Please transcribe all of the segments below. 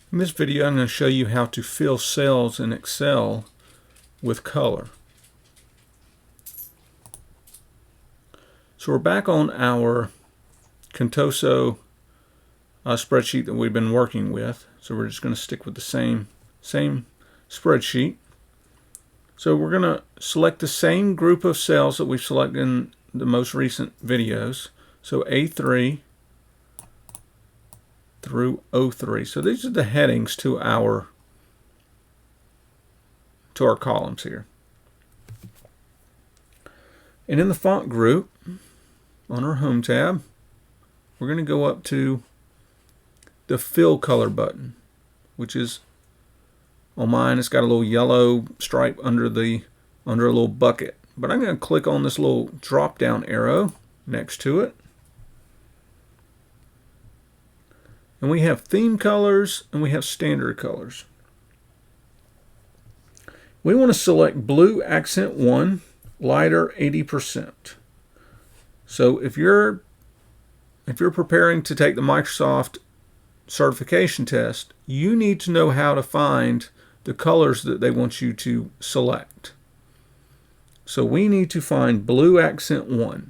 In this video, I'm going to show you how to fill cells in Excel with color. So we're back on our Contoso spreadsheet that we've been working with. So we're just going to stick with the same spreadsheet. So we're going to select the same group of cells that we've selected in the most recent videos. So A3 through O3. So these are the headings to our columns here. And in the font group, on our Home tab, we're going to go up to the Fill Color button, which is on mine. It's got a little yellow stripe under a little bucket. But I'm going to click on this little drop-down arrow next to it. And we have theme colors and we have standard colors. We want to select blue accent 1, lighter 80%. So if you're preparing to take the Microsoft certification test, you need to know how to find the colors that they want you to select. So we need to find blue accent 1.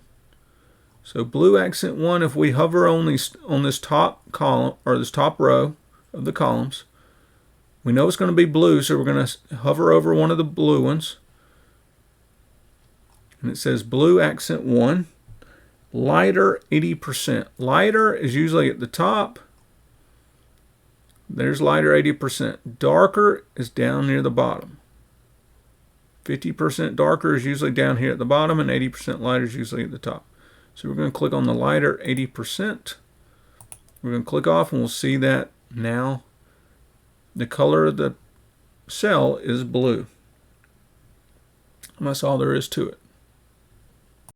So blue accent 1, if we hover on this top column or this top row of the columns, we know it's going to be blue, so we're going to hover over one of the blue ones. And it says blue accent 1, lighter 80%. Lighter is usually at the top. There's lighter 80%. Darker is down near the bottom. 50% darker is usually down here at the bottom, and 80% lighter is usually at the top. So we're going to click on the lighter 80%. We're going to click off and we'll see that now the color of the cell is blue. And that's all there is to it.